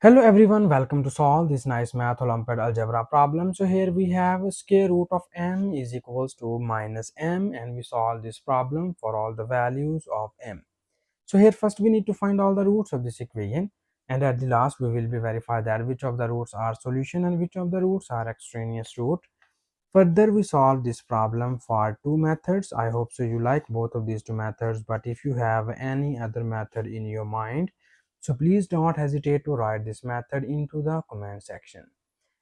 Hello everyone, welcome to solve this nice math Olympiad algebra problem. So here we have square root of m is equals to minus m, and we solve this problem for all the values of m. So here first we need to find all the roots of this equation, and at the last we will be verify that which of the roots are solution and which of the roots are extraneous root. Further, we solve this problem for two methods. I hope so you like both of these two methods, but if you have any other method in your mind, so please don't hesitate to write this method into the comment section.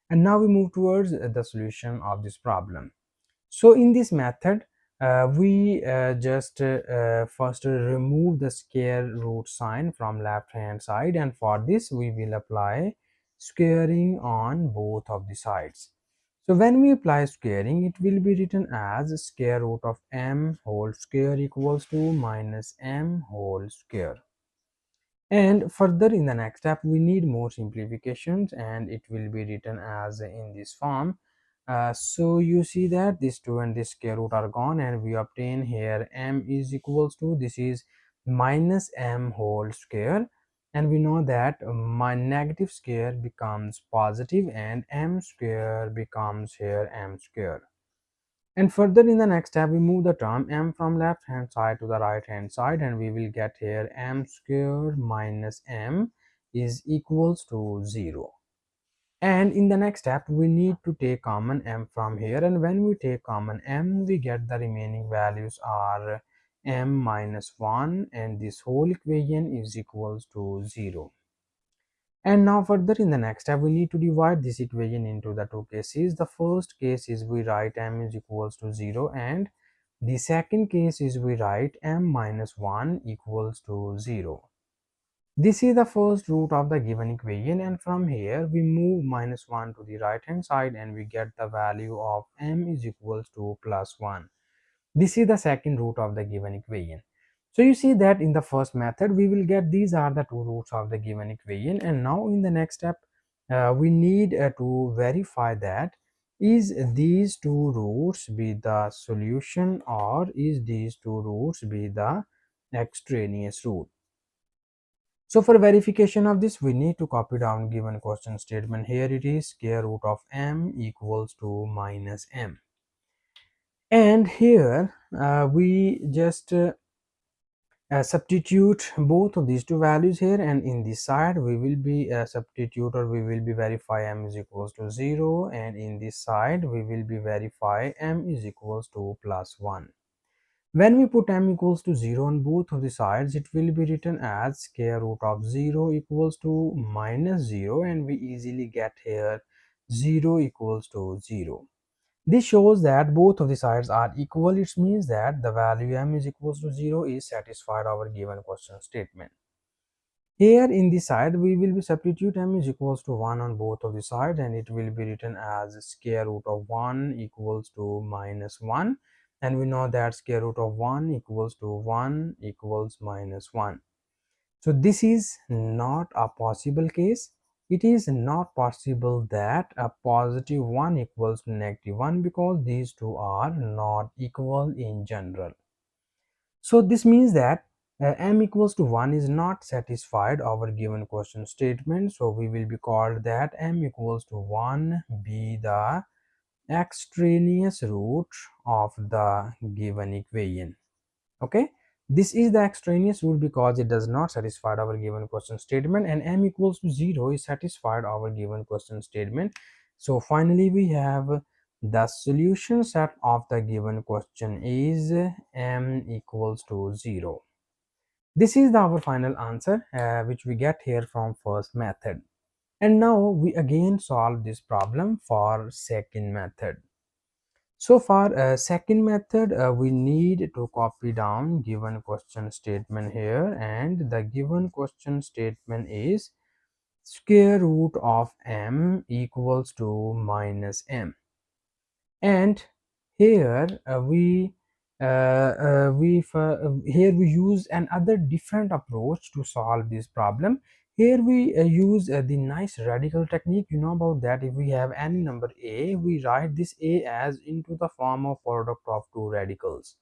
And now we move towards the solution of this problem. So in this method, we just first remove the square root sign from left hand side, and for this we will apply squaring on both of the sides. So when we apply squaring, it will be written as square root of m whole square equals to minus m whole square. And further in the next step, we need more simplifications, and it will be written as in this form. So you see that this 2 and this square root are gone, and we obtain here m is equals to, this is minus m whole square, and we know that my negative square becomes positive and m square becomes here m square. And further in the next step, we move the term m from left hand side to the right hand side, and we will get here m square minus m is equals to 0. And in the next step, we need to take common m from here, and when we take common m, we get the remaining values are m minus 1, and this whole equation is equals to 0. And now further in the next step, we need to divide this equation into the two cases. The first case is we write m is equals to 0, and the second case is we write m minus 1 equals to 0. This is the first root of the given equation, and from here we move minus 1 to the right hand side, and we get the value of m is equals to plus 1. This is the second root of the given equation. So you see that in the first method we will get these are the two roots of the given equation, and now in the next step we need to verify that is these two roots be the solution or is these two roots be the extraneous root. So for verification of this, we need to copy down given question statement. Here it is, square root of m equals to minus m, and here we just substitute both of these two values here, and in this side we will be substitute or we will be verify m is equals to 0, and in this side we will be verify m is equals to plus 1. When we put m equals to 0 on both of the sides, it will be written as square root of 0 equals to minus 0, and we easily get here 0 equals to 0. This shows that both of the sides are equal. It means that the value m is equals to 0 is satisfied our given question statement. Here in this side we will be substitute m is equals to 1 on both of the sides, and it will be written as square root of 1 equals to minus 1, and we know that square root of 1 equals to 1 equals minus 1. So this is not a possible case. It is not possible that a positive 1 equals to negative 1, because these two are not equal in general. So this means that m equals to 1 is not satisfied our given question statement. So we will be called that m equals to 1 be the extraneous root of the given equation. Okay, this is the extraneous root because it does not satisfy our given question statement, and m equals to 0 is satisfied our given question statement. So finally we have the solution set of the given question is m equals to 0. This is our final answer which we get here from first method. And now we again solve this problem for second method. So for second method, we need to copy down given question statement here, and the given question statement is square root of m equals to minus m. And here here we use another different approach to solve this problem. Here we use the nice radical technique. You know about that. If we have any number a, we write this a as into the form of product of two radicals.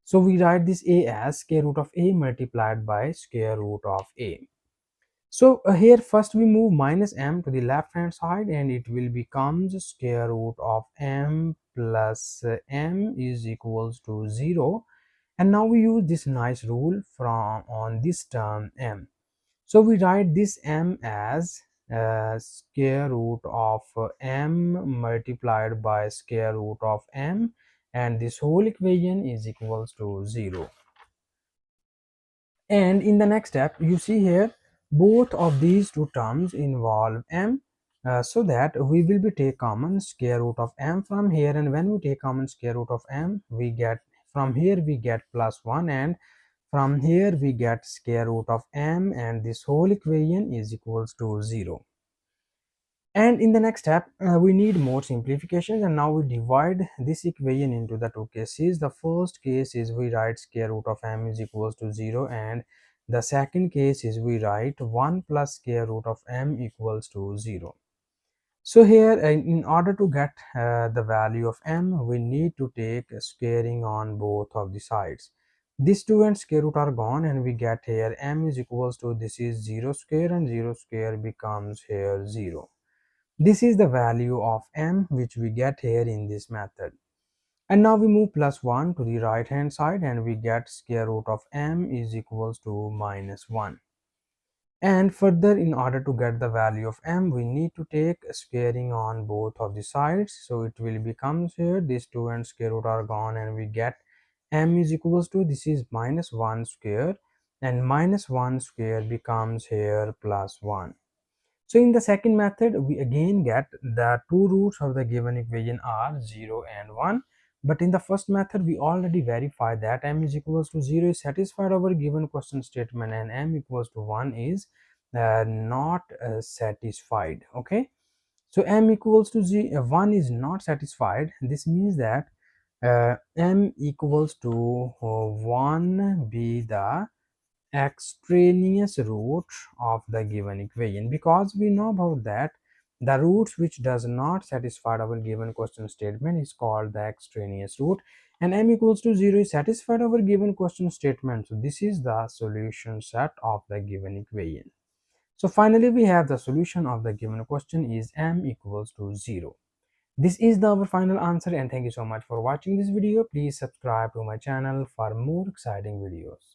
So we write this a as square root of a multiplied by square root of a. So here first we move minus m to the left hand side, and it will becomes square root of m plus m is equals to 0. And now we use this nice rule from on this term m. So we write this m as square root of m multiplied by square root of m, and this whole equation is equals to 0. And in the next step, you see here both of these two terms involve m, so that we will be take common square root of m from here, and when we take common square root of m, we get from here we get plus 1, and from here we get square root of m, and this whole equation is equals to 0. And in the next step, we need more simplifications, and now we divide this equation into the two cases. The first case is we write square root of m is equals to 0, and the second case is we write 1 plus square root of m equals to 0. So here, in order to get the value of m, we need to take squaring on both of the sides. These 2 and square root are gone, and we get here m is equals to, this is 0 square, and 0 square becomes here 0. This is the value of m which we get here in this method. And now we move plus 1 to the right hand side, and we get square root of m is equals to minus 1. And further, in order to get the value of m, we need to take squaring on both of the sides. So it will becomes here, these 2 and square root are gone, and we get m is equals to, this is minus 1 square, and minus 1 square becomes here plus 1. So in the second method, we again get the two roots of the given equation are 0 and 1. But in the first method, we already verified that m is equals to 0 is satisfied our given question statement, and m equals to 1 is not satisfied. Okay. So m equals to 1 is not satisfied. This means that m equals to 1 be the extraneous root of the given equation, because we know about that the roots which does not satisfy our given question statement is called the extraneous root, and m equals to 0 is satisfied our given question statement. So this is the solution set of the given equation. So finally we have the solution of the given question is m equals to 0. This is our final answer, and thank you so much for watching this video. Please subscribe to my channel for more exciting videos.